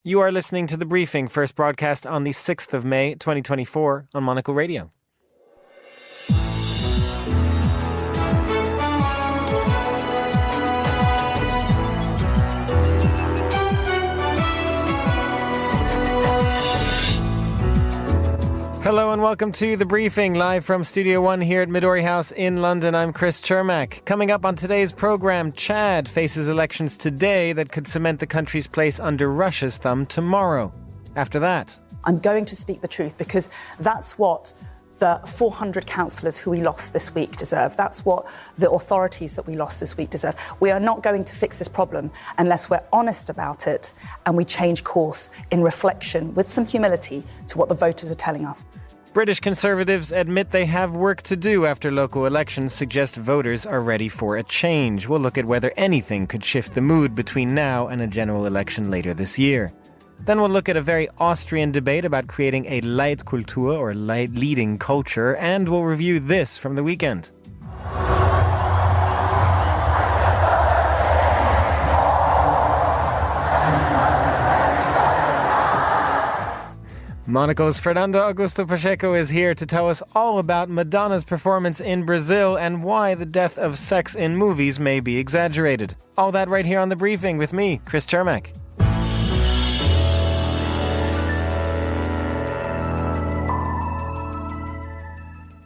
You are listening to The Briefing, first broadcast on the 6th of May, 2024 on Monocle Radio. Hello and welcome to The Briefing, live from Studio One here at Midori House in London. I'm Chris Cermak. Coming up on today's programme, Chad faces elections today that could cement the country's place under Russia's thumb tomorrow. After that, I'm going to speak the truth because that's what the 400 councillors who we lost this week deserve. That's what the authorities that we lost this week deserve. We are not going to fix this problem unless we're honest about it and we change course in reflection with some humility to what the voters are telling us. British Conservatives admit they have work to do after local elections suggest voters are ready for a change. We'll look at whether anything could shift the mood between now and a general election later this year. Then we'll look at a very Austrian debate about creating a Leitkultur, or leading culture, and we'll review this from the weekend. Monocle's Fernando Augusto Pacheco is here to tell us all about Madonna's performance in Brazil and why the death of sex in movies may be exaggerated. All that right here on The Briefing with me, Chris Cermak.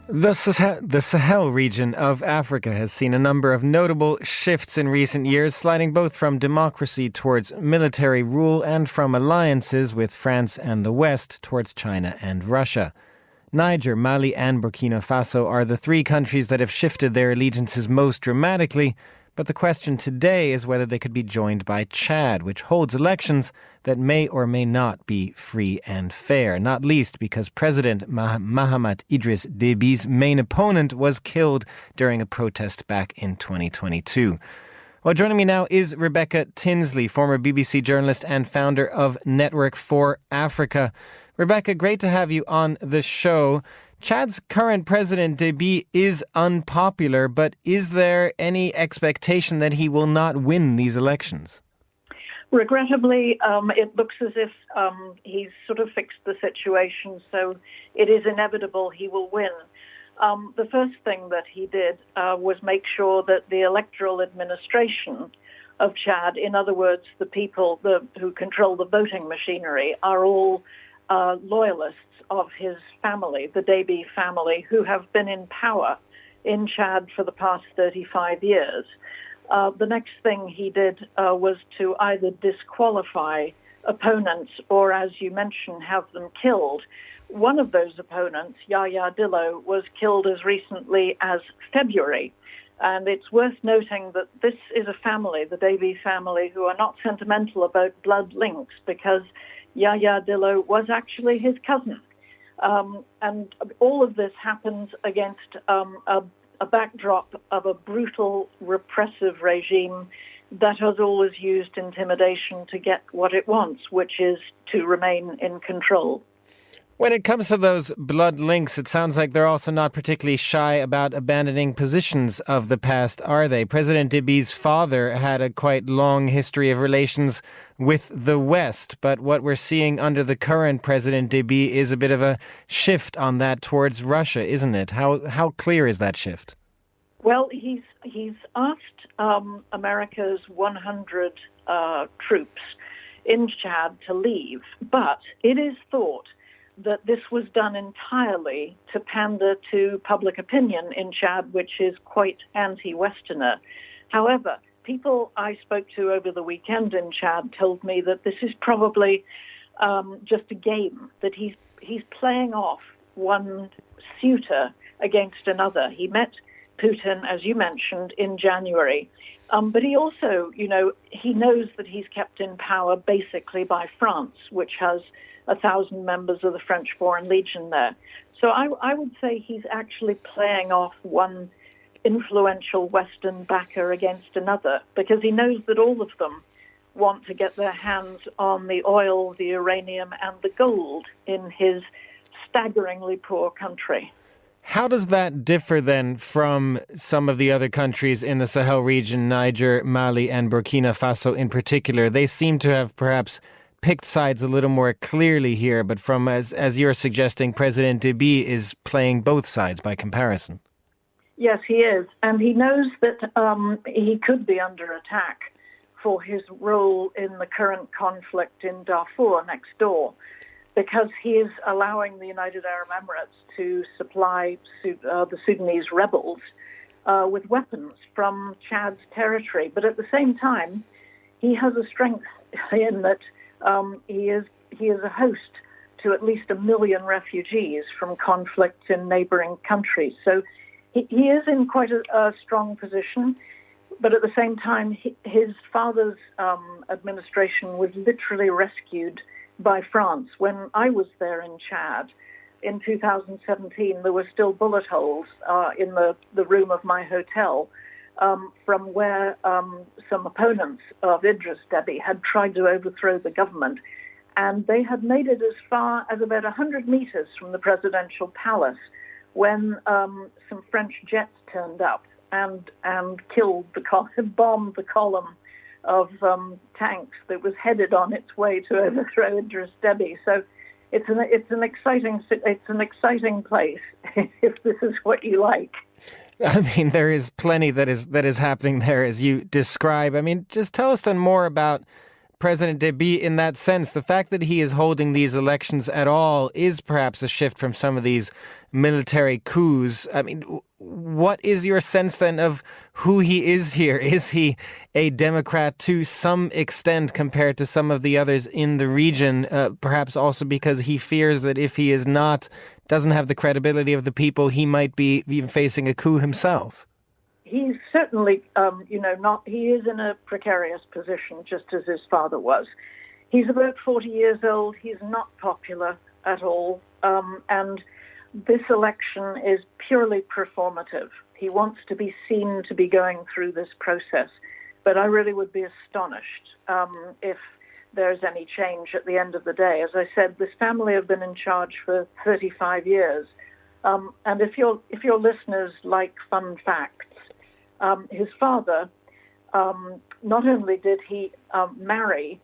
The Sahel region of Africa has seen a number of notable shifts in recent years, sliding both from democracy towards military rule and from alliances with France and the West towards China and Russia. Niger, Mali and Burkina Faso are the three countries that have shifted their allegiances most dramatically, but the question today is whether they could be joined by Chad, which holds elections that may or may not be free and fair, not least because President Mahamat Idris Déby's main opponent was killed during a protest back in 2022. Well, joining me now is Rebecca Tinsley, former BBC journalist and founder of Network for Africa. Rebecca, great to have you on the show. Chad's current president, Déby, is unpopular, but is there any expectation that he will not win these elections? Regrettably, it looks as if he's sort of fixed the situation, so it is inevitable he will win. The first thing that he did was make sure that the electoral administration of Chad, in other words, the people who control the voting machinery, are all loyalists of his family, the Déby family, who have been in power in Chad for the past 35 years. The next thing he did was to either disqualify opponents or, as you mentioned, have them killed. One of those opponents, Yaya Dillo, was killed as recently as February. And it's worth noting that this is a family, the Déby family, who are not sentimental about blood links because Yaya Dillo was actually his cousin. And all of this happens against a backdrop of a brutal, repressive regime that has always used intimidation to get what it wants, which is to remain in control. When it comes to those blood links, it sounds like they're also not particularly shy about abandoning positions of the past, are they? President Déby's father had a quite long history of relations with the West, but what we're seeing under the current President Déby is a bit of a shift on that towards Russia, isn't it? How clear is that shift? Well, he's asked America's 100 troops in Chad to leave, but it is thought that this was done entirely to pander to public opinion in Chad, which is quite anti-Westerner. However, people I spoke to over the weekend in Chad told me that this is probably just a game, that he's playing off one suitor against another. He met Putin, as you mentioned, in January. But he also, he knows that he's kept in power basically by France, which has 1,000 members of the French Foreign Legion there. So I would say he's actually playing off one influential Western backer against another because he knows that all of them want to get their hands on the oil, the uranium, and the gold in his staggeringly poor country. How does that differ then from some of the other countries in the Sahel region, Niger, Mali, and Burkina Faso in particular? They seem to have perhaps picked sides a little more clearly here, but from, as you're suggesting, President Déby is playing both sides by comparison. Yes, he is. And he knows that he could be under attack for his role in the current conflict in Darfur next door, because he is allowing the United Arab Emirates to supply the Sudanese rebels with weapons from Chad's territory. But at the same time, he has a strength in that he is a host to at least 1 million refugees from conflicts in neighboring countries. So he is in quite a strong position. But at the same time, his father's administration was literally rescued by France. When I was there in Chad in 2017, there were still bullet holes in the room of my hotel from where some opponents of Idris Deby had tried to overthrow the government. And they had made it as far as about 100 meters from the presidential palace when some French jets turned up and bombed the column of tanks that was headed on its way to overthrow Idris Deby. So it's an exciting place if this is what you like. I mean, there is plenty that is happening there, as you describe. I mean, just tell us then more about President Déby in that sense. The fact that he is holding these elections at all is perhaps a shift from some of these military coups. I mean, what is your sense then of who he is here? Is he a Democrat to some extent compared to some of the others in the region? Perhaps also because he fears that if he is not, doesn't have the credibility of the people, he might be even facing a coup himself. He's certainly, he is in a precarious position, just as his father was. He's about 40 years old. He's not popular at all. And this election is purely performative. He wants to be seen to be going through this process. But I really would be astonished if there's any change at the end of the day. As I said, this family have been in charge for 35 years. And if your listeners like fun facts, his father, not only did he marry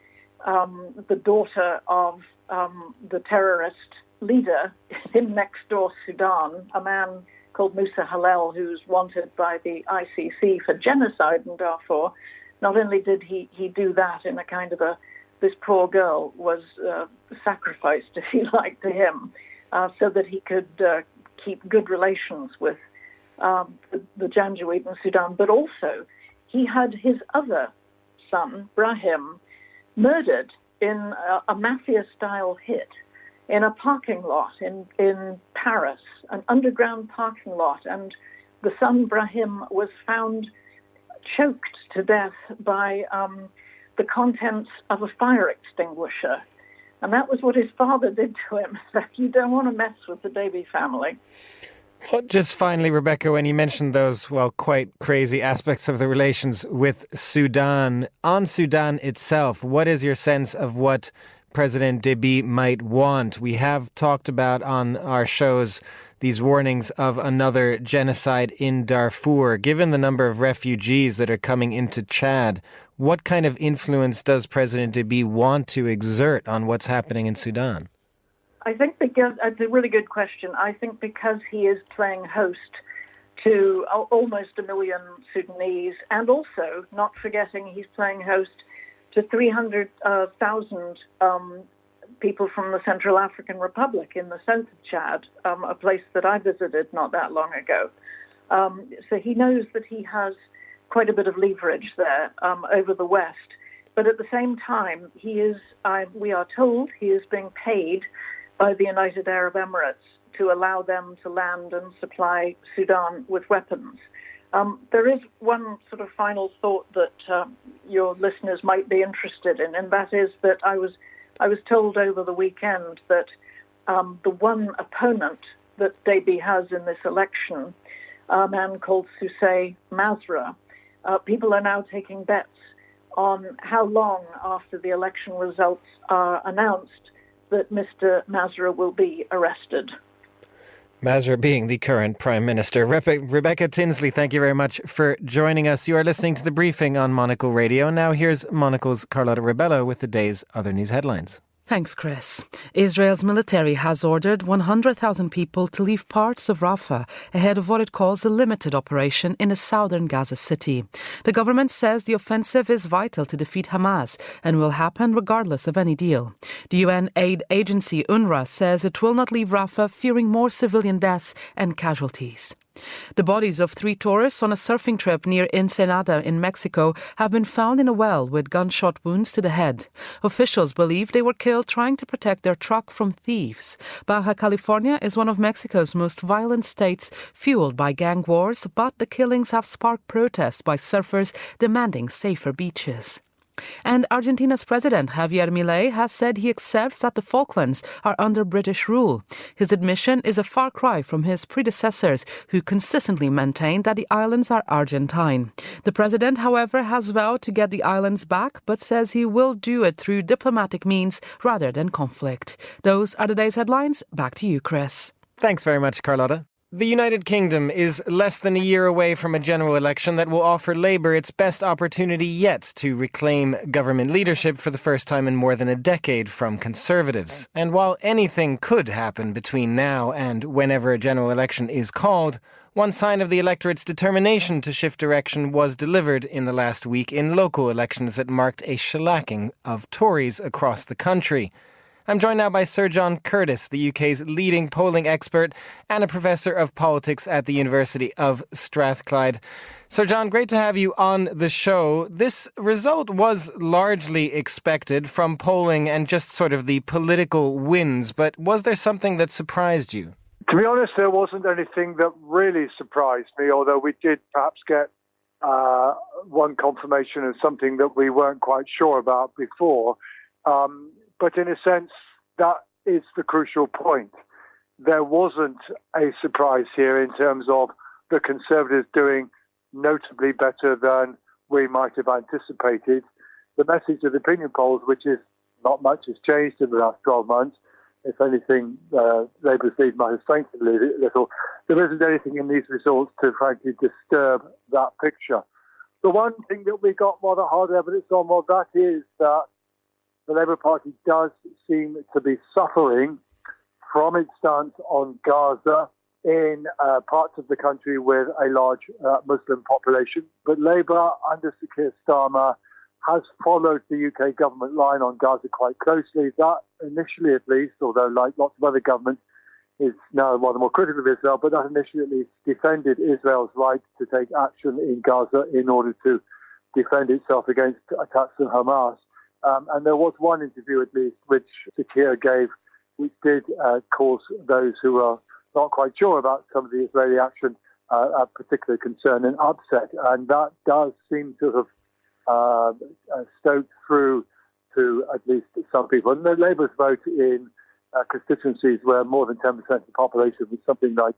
the daughter of the terrorist leader in next-door Sudan, a man called Musa Halel, who's wanted by the ICC for genocide in Darfur. Not only did he do that in a kind of this poor girl was sacrificed, if you like, to him, so that he could keep good relations with the Janjaweed in Sudan, but also he had his other son, Brahim, murdered in a mafia-style hit in a parking lot in Paris, an underground parking lot, and the son, Brahim, was found choked to death by the contents of a fire extinguisher. And that was what his father did to him. You don't want to mess with the Déby family. Well, just finally, Rebecca, when you mentioned those, quite crazy aspects of the relations with Sudan, on Sudan itself, what is your sense of what President Déby might want? We have talked about on our shows these warnings of another genocide in Darfur. Given the number of refugees that are coming into Chad, what kind of influence does President Déby want to exert on what's happening in Sudan? I think it's a really good question. I think because he is playing host to almost 1 million Sudanese, and also not forgetting he's playing host to 300,000 people from the Central African Republic in the south of Chad, a place that I visited not that long ago. So he knows that he has quite a bit of leverage there over the West. But at the same time, we are told he is being paid by the United Arab Emirates to allow them to land and supply Sudan with weapons. There is one sort of final thought that your listeners might be interested in, and that is that I was told over the weekend that the one opponent that Déby has in this election, a man called Sousey Masra, people are now taking bets on how long after the election results are announced that Mr. Masra will be arrested. Masra being the current Prime Minister. Rebecca Tinsley, thank you very much for joining us. You are listening to The Briefing on Monocle Radio. And now here's Monocle's Carlotta Rebello with the day's other news headlines. Thanks, Chris. Israel's military has ordered 100,000 people to leave parts of Rafah ahead of what it calls a limited operation in a southern Gaza city. The government says the offensive is vital to defeat Hamas and will happen regardless of any deal. The UN aid agency UNRWA says it will not leave Rafah, fearing more civilian deaths and casualties. The bodies of 3 tourists on a surfing trip near Ensenada in Mexico have been found in a well with gunshot wounds to the head. Officials believe they were killed trying to protect their truck from thieves. Baja California is one of Mexico's most violent states, fueled by gang wars, but the killings have sparked protests by surfers demanding safer beaches. And Argentina's president, Javier Milei, has said he accepts that the Falklands are under British rule. His admission is a far cry from his predecessors, who consistently maintained that the islands are Argentine. The president, however, has vowed to get the islands back, but says he will do it through diplomatic means rather than conflict. Those are today's headlines. Back to you, Chris. Thanks very much, Carlotta. The United Kingdom is less than a year away from a general election that will offer Labour its best opportunity yet to reclaim government leadership for the first time in more than a decade from Conservatives. And while anything could happen between now and whenever a general election is called, one sign of the electorate's determination to shift direction was delivered in the last week in local elections that marked a shellacking of Tories across the country. I'm joined now by Sir John Curtis, the UK's leading polling expert and a professor of politics at the University of Strathclyde. Sir John, great to have you on the show. This result was largely expected from polling and just sort of the political winds, but was there something that surprised you? To be honest, there wasn't anything that really surprised me, although we did perhaps get one confirmation of something that we weren't quite sure about before. But in a sense, that is the crucial point. There wasn't a surprise here in terms of the Conservatives doing notably better than we might have anticipated. The message of the opinion polls, which is not much has changed in the last 12 months. If anything, Labour's lead might have strengthened a little. There isn't anything in these results to, frankly, disturb that picture. The one thing that we got rather hard evidence on, well, that is that the Labour Party does seem to be suffering from its stance on Gaza in parts of the country with a large Muslim population. But Labour, under Sir Keir Starmer, has followed the UK government line on Gaza quite closely. That initially, at least, although like lots of other governments, is now rather more critical of Israel, but that initially at least defended Israel's right to take action in Gaza in order to defend itself against attacks from Hamas. And there was one interview, at least, which Sir Keir gave, which did cause those who are not quite sure about some of the Israeli action a particular concern and upset. And that does seem to have stoked through to at least some people. And the Labour's vote in constituencies where more than 10% of the population was something like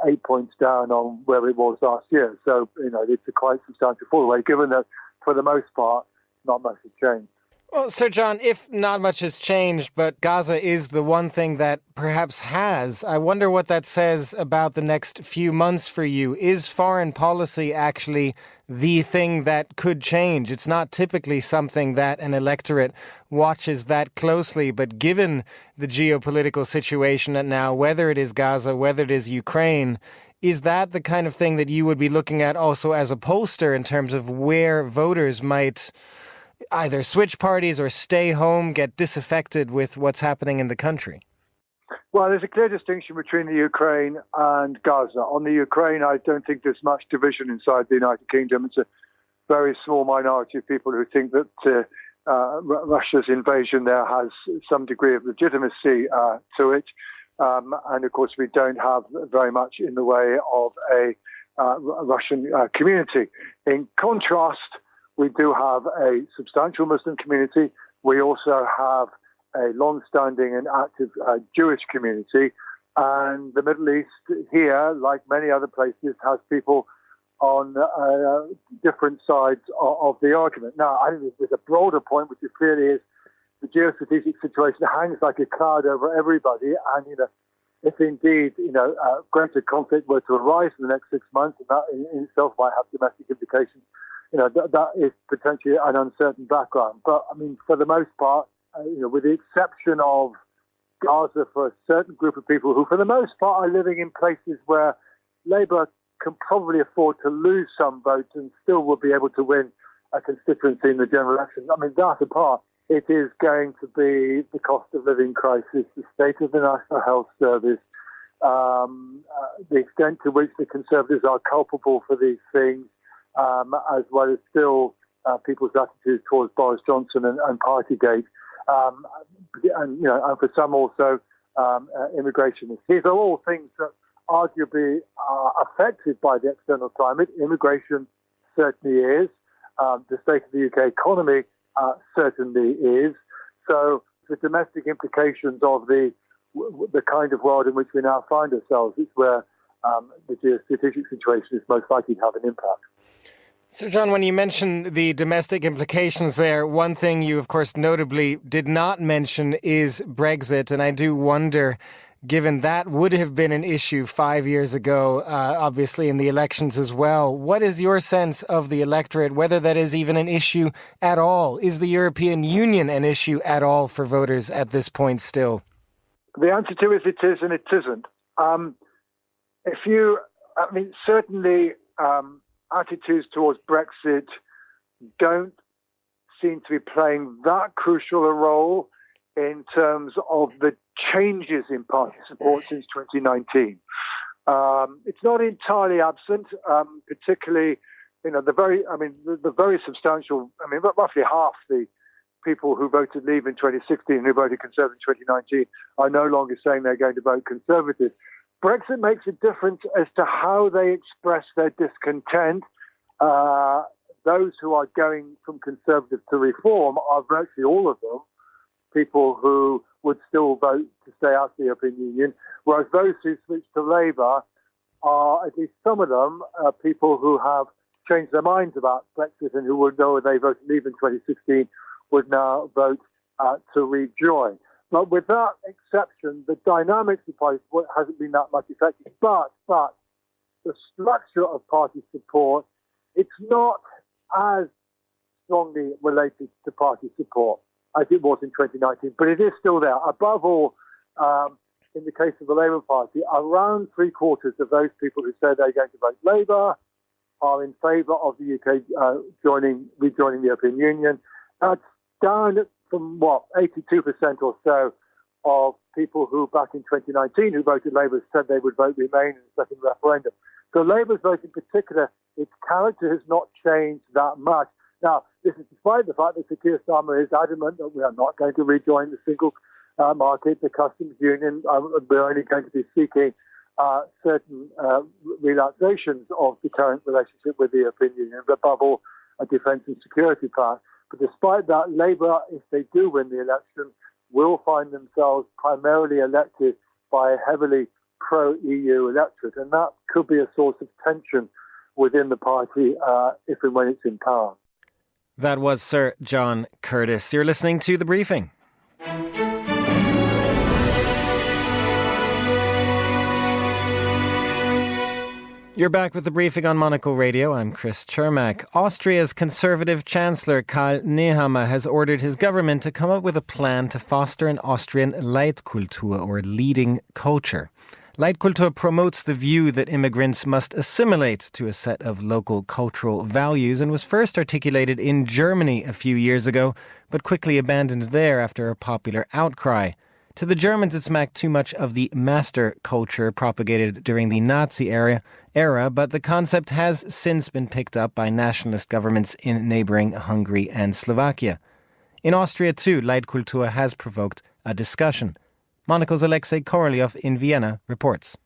8 points down on where it was last year. So, it's a quite substantial fall away, given that, for the most part, not much has changed. Well, Sir John, if not much has changed, but Gaza is the one thing that perhaps has, I wonder what that says about the next few months for you. Is foreign policy actually the thing that could change? It's not typically something that an electorate watches that closely, but given the geopolitical situation now, whether it is Gaza, whether it is Ukraine, is that the kind of thing that you would be looking at also as a pollster in terms of where voters might either switch parties or stay home, get disaffected with what's happening in the country? Well, there's a clear distinction between the Ukraine and Gaza. On the Ukraine, I don't think there's much division inside the United Kingdom. It's a very small minority of people who think that Russia's invasion there has some degree of legitimacy to it. And of course, we don't have very much in the way of a Russian community. In contrast, we do have a substantial Muslim community. We also have a long-standing and active Jewish community. And the Middle East here, like many other places, has people on different sides of the argument. Now, I think there's a broader point, which clearly is the geostrategic situation hangs like a cloud over everybody. And, if indeed, greater conflict were to arise in the next 6 months, and that in itself might have domestic implications, that is potentially an uncertain background. But, I mean, for the most part, with the exception of Gaza for a certain group of people who, for the most part, are living in places where Labour can probably afford to lose some votes and still will be able to win a constituency in the general election. I mean, that apart, it is going to be the cost of living crisis, the state of the National Health Service, the extent to which the Conservatives are culpable for these things, as well as still people's attitudes towards Boris Johnson and Partygate, and for some also immigration. These are all things that arguably are affected by the external climate. Immigration certainly is. The state of the UK economy certainly is. So the domestic implications of the kind of world in which we now find ourselves is where the geostrategic situation is most likely to have an impact. So, John, when you mention the domestic implications there, one thing you, of course, notably did not mention is Brexit. And I do wonder, given that would have been an issue 5 years ago, obviously in the elections as well, what is your sense of the electorate, whether that is even an issue at all? Is the European Union an issue at all for voters at this point still? The answer to it is and it isn't. Certainly attitudes towards Brexit don't seem to be playing that crucial a role in terms of the changes in party support since 2019. It's not entirely absent, particularly, the very substantial, roughly half the people who voted Leave in 2016 and who voted Conservative in 2019 are no longer saying they're going to vote Conservative. Brexit makes a difference as to how they express their discontent. Those who are going from Conservative to Reform are virtually all of them people who would still vote to stay out of the European Union, whereas those who switch to Labour are, at least some of them, people who have changed their minds about Brexit and who would know they voted Leave in 2016 would now vote to rejoin. But with that exception, the dynamics of party support hasn't been that much effective. But the structure of party support, it's not as strongly related to party support as it was in 2019, but it is still there. Above all, in the case of the Labour Party, around 3/4 of those people who say they're going to vote Labour are in favour of the UK rejoining the European Union. That's down from 82% or so of people who back in 2019 who voted Labour said they would vote Remain in the second referendum. So Labour's vote in particular, its character has not changed that much. Now, this is despite the fact that Sir Keir Starmer is adamant that we are not going to rejoin the single market, the customs union. We're only going to be seeking certain relaxations of the current relationship with the European Union, but above all, a defence and security plan. But despite that, Labour, if they do win the election, will find themselves primarily elected by a heavily pro-EU electorate, and that could be a source of tension within the party if and when it's in power. That was Sir John Curtis. You're listening to The Briefing. You're back with The Briefing on Monocle Radio. I'm Chris Cermak. Austria's Conservative Chancellor Karl Nehammer has ordered his government to come up with a plan to foster an Austrian Leitkultur, or leading culture. Leitkultur promotes the view that immigrants must assimilate to a set of local cultural values and was first articulated in Germany a few years ago, but quickly abandoned there after a popular outcry. To the Germans, it smacked too much of the master culture propagated during the Nazi era, but the concept has since been picked up by nationalist governments in neighbouring Hungary and Slovakia. In Austria, too, Leitkultur has provoked a discussion. Monocle's Alexei Korolev in Vienna reports.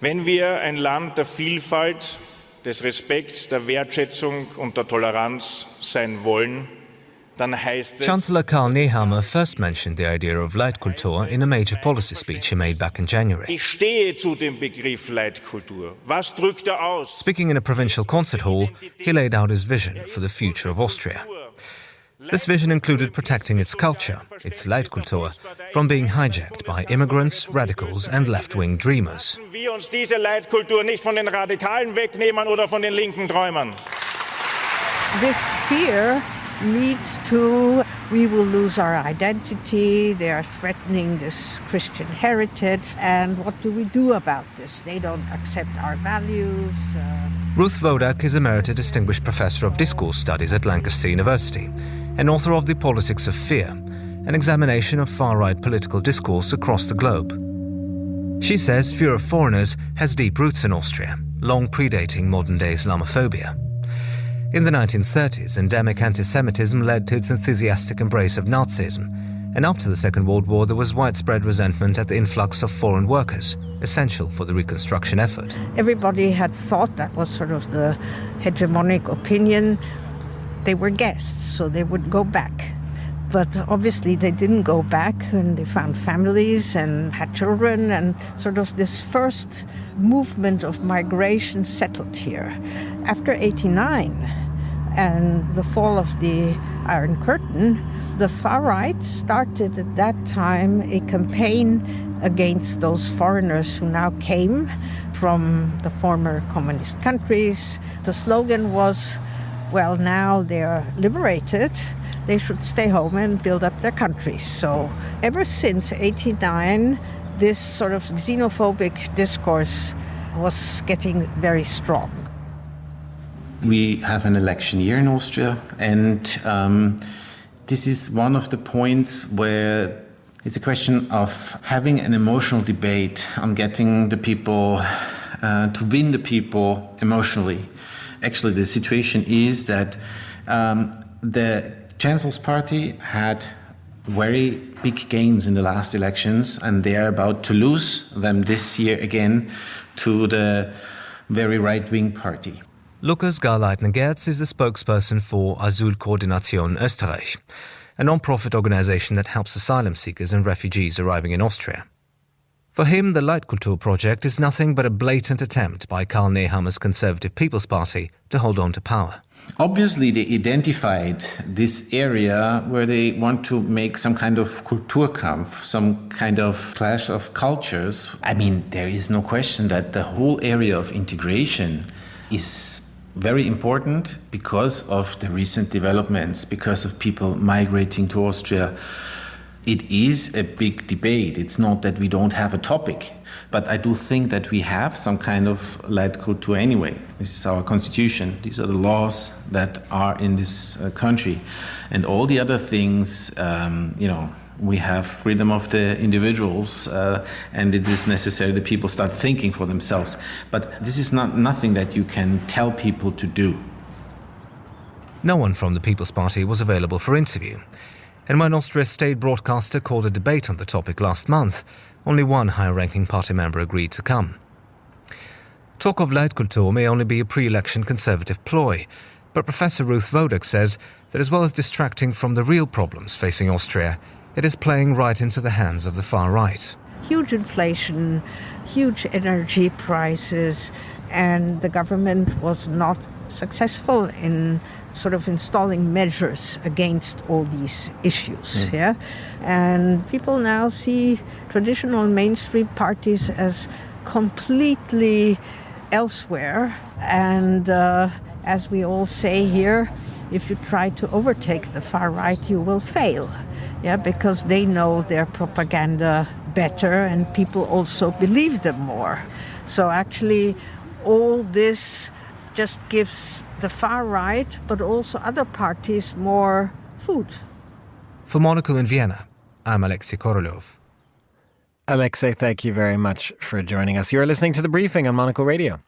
Wenn wir ein Land der Vielfalt, des Respekts, der Wertschätzung und der Toleranz sein wollen, dann heißt es... Chancellor Karl Nehammer first mentioned the idea of Leitkultur in a major policy speech he made back in January. Ich stehe zu dem Begriff Leitkultur. Was drückt aus? Speaking in a provincial concert hall, he laid out his vision for the future of Austria. This vision included protecting its culture, its Leitkultur, from being hijacked by immigrants, radicals and left-wing dreamers. Wir uns diese Leitkultur nicht von den Radikalen wegnehmen oder von den linken Träumern. This fear leads to we will lose our identity, they are threatening this Christian heritage, and what do we do about this? They don't accept our values. Ruth Wodak is Emerita Distinguished Professor of Discourse Studies at Lancaster University and author of The Politics of Fear, an examination of far-right political discourse across the globe. She says fear of foreigners has deep roots in Austria, long predating modern-day Islamophobia. In the 1930s, endemic anti-Semitism led to its enthusiastic embrace of Nazism, and after the Second World War there was widespread resentment at the influx of foreign workers, essential for the reconstruction effort. Everybody had thought that was sort of the hegemonic opinion. They were guests, so they would go back. But obviously they didn't go back, and they found families and had children, and sort of this first movement of migration settled here. After 1989 and the fall of the Iron Curtain, the far right started at that time a campaign against those foreigners who now came from the former communist countries. The slogan was, well, now they're liberated, they should stay home and build up their countries. So ever since 1989, this sort of xenophobic discourse was getting very strong. We have an election year in Austria, and this is one of the points where it's a question of having an emotional debate on getting the people, to win the people emotionally. Actually, the situation is that the Chancellor's Party had very big gains in the last elections, and they are about to lose them this year again to the very right-wing party. Lukas Garleitner-Gerz is the spokesperson for Asylkoordination Österreich, a non-profit organisation that helps asylum seekers and refugees arriving in Austria. For him, the Leitkultur project is nothing but a blatant attempt by Karl Nehammer's Conservative People's Party to hold on to power. Obviously, they identified this area where they want to make some kind of Kulturkampf, some kind of clash of cultures. I mean, there is no question that the whole area of integration is very important because of the recent developments, because of people migrating to Austria. It is a big debate. It's not that we don't have a topic, but I do think that we have some kind of Leitkultur anyway. This is our constitution. These are the laws that are in this country. And all the other things, we have freedom of the individuals, and it is necessary that people start thinking for themselves. But this is nothing that you can tell people to do. No one from the People's Party was available for interview. And when Austria's state broadcaster called a debate on the topic last month, only one high-ranking party member agreed to come. Talk of Leitkultur may only be a pre-election conservative ploy, but Professor Ruth Wodak says that as well as distracting from the real problems facing Austria, it is playing right into the hands of the far right. Huge inflation, huge energy prices, and the government was not successful in sort of installing measures against all these issues. And people now see traditional mainstream parties as completely elsewhere. And as we all say here, if you try to overtake the far right, you will fail. Because they know their propaganda better, and people also believe them more. So actually, all this just gives the far right, but also other parties, more food. For Monocle in Vienna, I'm Alexei Korolov. Alexei, thank you very much for joining us. You're listening to The Briefing on Monocle Radio.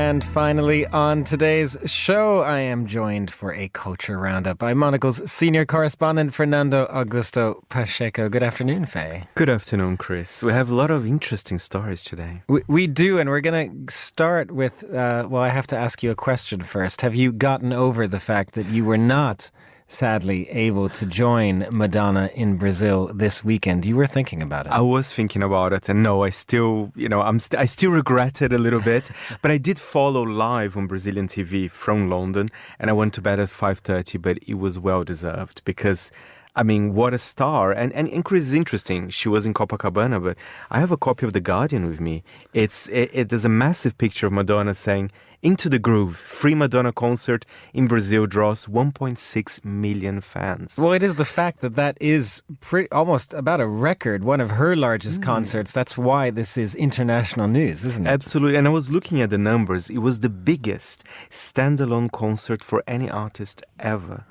And finally, on today's show, I am joined for a culture roundup by Monocle's senior correspondent, Fernando Augusto Pacheco. Good afternoon, Faye. Good afternoon, Chris. We have a lot of interesting stories today. We do, and we're going to start with, I have to ask you a question first. Have you gotten over the fact that you were not sadly able to join Madonna in Brazil this weekend. You were thinking about it. I was thinking about it, and no, I still, I still regret it a little bit. But I did follow live on Brazilian TV from London, and I went to bed at 5:30. But it was well deserved because, I mean, what a star. And Chris is interesting. She was in Copacabana, but I have a copy of The Guardian with me. There's a massive picture of Madonna saying, "Into the Groove, free Madonna concert in Brazil draws 1.6 million fans." Well, it is the fact that is almost about a record, one of her largest concerts. That's why this is international news, isn't it? Absolutely. And I was looking at the numbers. It was the biggest standalone concert for any artist ever.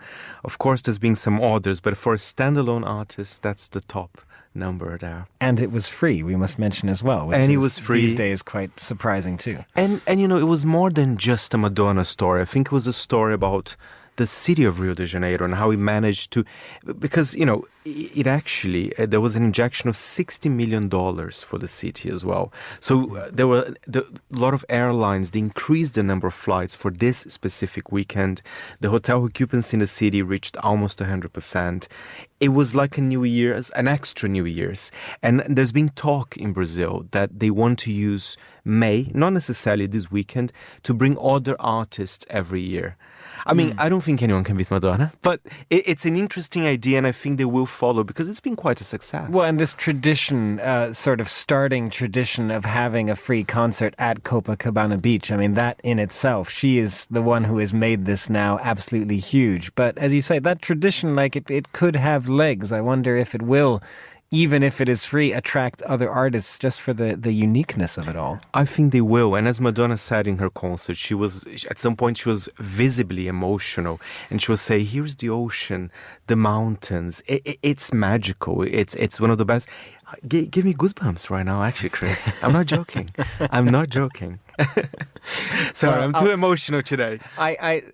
Of course, there's been some others, but for a standalone artist, that's the top number there. And it was free, we must mention as well. Which and it is was free. These days quite surprising too. And it was more than just a Madonna story. I think it was a story about the city of Rio de Janeiro and how he managed to, because, it actually, there was an injection of $60 million for the city as well. So there were a lot of airlines, they increased the number of flights for this specific weekend. The hotel occupancy in the city reached almost 100%. It was like a New Year's, an extra New Year's. And there's been talk in Brazil that they want to use May, not necessarily this weekend, to bring other artists every year. I mean, I don't think anyone can beat Madonna, but it's an interesting idea, and I think they will follow because it's been quite a success. Well, and this tradition, sort of starting tradition of having a free concert at Copacabana Beach, I mean, that in itself, she is the one who has made this now absolutely huge. But as you say, that tradition, it could have legs. I wonder if it will, even if it is free, attract other artists just for the uniqueness of it all. I think they will. And as Madonna said in her concert, at some point she was visibly emotional. And she was saying, here's the ocean, the mountains. It's magical. It's one of the best. Give me goosebumps right now, actually, Chris. I'm not joking. I'm not joking. Sorry, I'm too emotional today.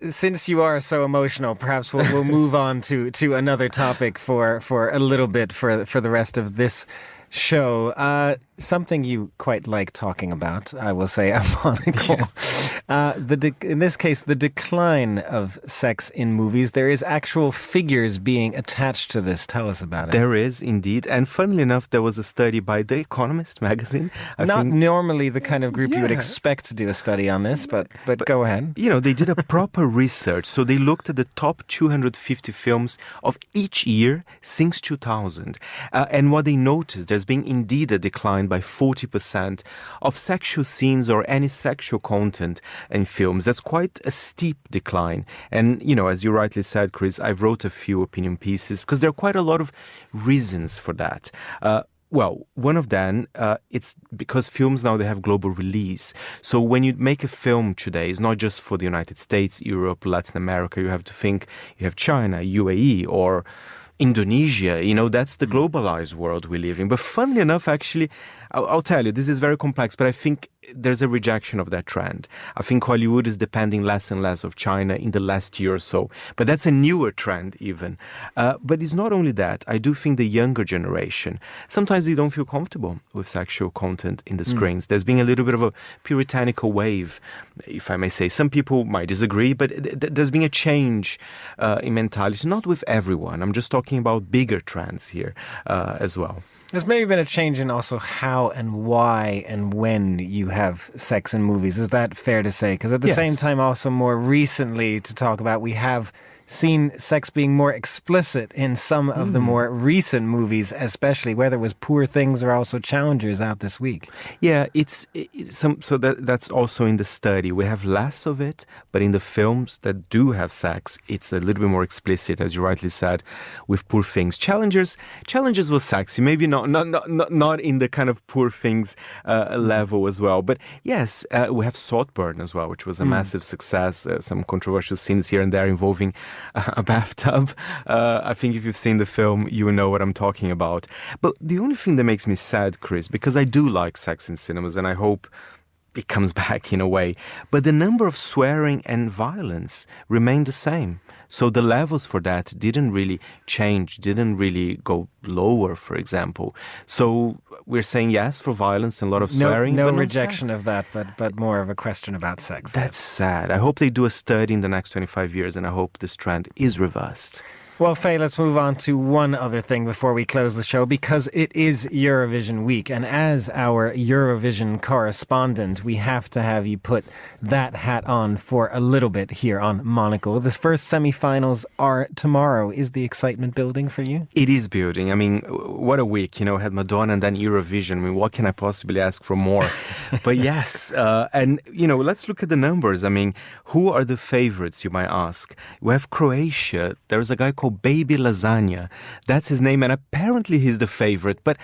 Since you are so emotional, perhaps we'll move on to another topic for a little bit for the rest of this show. Something you quite like talking about, I will say, Monocle. Yes. In this case, the decline of sex in movies. There is actual figures being attached to this. Tell us about it. There is, indeed. And funnily enough, there was a study by The Economist magazine. Not normally the kind of group you would expect to do a study on this, but go ahead. They did a proper research. So they looked at the top 250 films of each year since 2000. And what they noticed, there's been indeed a decline by 40% of sexual scenes or any sexual content in films. That's quite a steep decline. And, as you rightly said, Chris, I've wrote a few opinion pieces because there are quite a lot of reasons for that. Well, one of them, it's because films now, they have global release. So when you make a film today, it's not just for the United States, Europe, Latin America. You have to think, you have China, UAE, or Indonesia, that's the globalized world we live in. But funnily enough, actually, I'll tell you, this is very complex, but I think there's a rejection of that trend. I think Hollywood is depending less and less of China in the last year or so. But that's a newer trend even. But it's not only that. I do think the younger generation, sometimes they don't feel comfortable with sexual content in the screens. There's been a little bit of a puritanical wave, if I may say. Some people might disagree, but there's been a change in mentality. Not with everyone. I'm just talking about bigger trends here as well. There's maybe been a change in also how and why and when you have sex in movies. Is that fair to say? Because at the same time, also more recently to talk about, we have seen sex being more explicit in some of the more recent movies, especially, whether it was Poor Things or also Challengers out this week. Yeah, that's also in the study. We have less of it, but in the films that do have sex, it's a little bit more explicit, as you rightly said, with Poor Things. Challengers was sexy, maybe not in the kind of Poor Things level as well. But yes, we have Saltburn as well, which was a massive success. Some controversial scenes here and there involving a bathtub. I think if you've seen the film, you will know what I'm talking about. But the only thing that makes me sad, Chris, because I do like sex in cinemas, and I hope it comes back in a way. But the number of swearing and violence remained the same. So the levels for that didn't really change, didn't really go lower, for example. So we're saying yes for violence and a lot of swearing. No but rejection of that, but more of a question about sex. That's sad. I hope they do a study in the next 25 years, and I hope this trend is reversed. Well, Faye, let's move on to one other thing before we close the show, because it is Eurovision week. And as our Eurovision correspondent, we have to have you put that hat on for a little bit here on Monocle. The first semi-finals are tomorrow. Is the excitement building for you? It is building. I mean, what a week, had Madonna and then Eurovision. I mean, what can I possibly ask for more? But yes, and, let's look at the numbers. I mean, who are the favorites, you might ask? We have Croatia. There's a guy called Baby Lasagna. That's his name, and apparently he's the favorite. But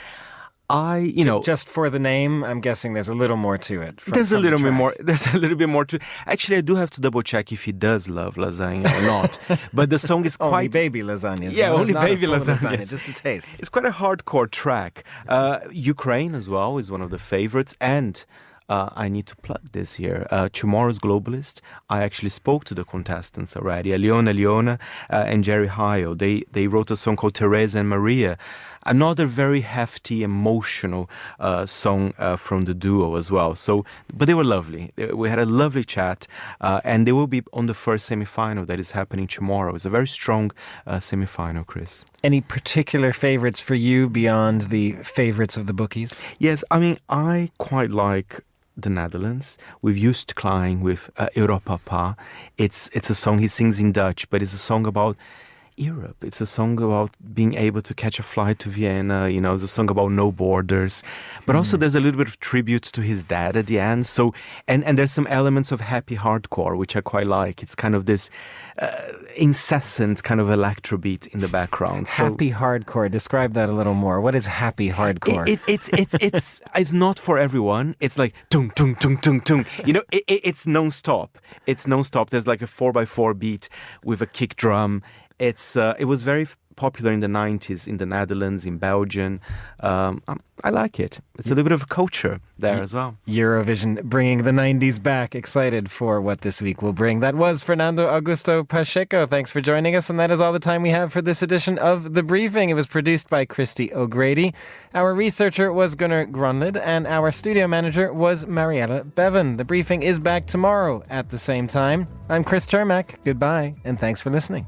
just for the name, I'm guessing there's a little more to it. There's a little bit more. There's a little bit more to it. Actually, I do have to double check if he does love lasagna or not. But the song is quite only baby lasagna. Yeah, only baby lasagna. Just a taste. It's quite a hardcore track. Ukraine as well is one of the favorites, and I need to plug this here. Tomorrow's Globalist, I actually spoke to the contestants already, Aliona and Jerry Hayo. They wrote a song called Teresa and Maria, another very hefty, emotional song from the duo as well. But they were lovely. We had a lovely chat, and they will be on the first semi-final that is happening tomorrow. It's a very strong semi-final, Chris. Any particular favorites for you beyond the favorites of the bookies? Yes, I mean, I quite like the Netherlands. We've used Klein with Europa Pa. It's a song he sings in Dutch, but it's a song about Europe. It's a song about being able to catch a flight to Vienna. It's a song about no borders. But also there's a little bit of tribute to his dad at the end. So, and there's some elements of happy hardcore, which I quite like. It's kind of this incessant kind of electro beat in the background. Happy hardcore. Describe that a little more. What is happy hardcore? It's not for everyone. It's like tung tung tung tung tung. It's non-stop. It's non-stop. There's like a 4x4 beat with a kick drum. It was very popular in the 90s in the Netherlands, in Belgium. I like it. It's a little bit of a culture there as well. Eurovision bringing the 90s back. Excited for what this week will bring. That was Fernando Augusto Pacheco. Thanks for joining us. And that is all the time we have for this edition of The Briefing. It was produced by Christy O'Grady. Our researcher was Gunnar Grunlid, and our studio manager was Mariella Bevan. The Briefing is back tomorrow at the same time. I'm Chris Cermak. Goodbye, and thanks for listening.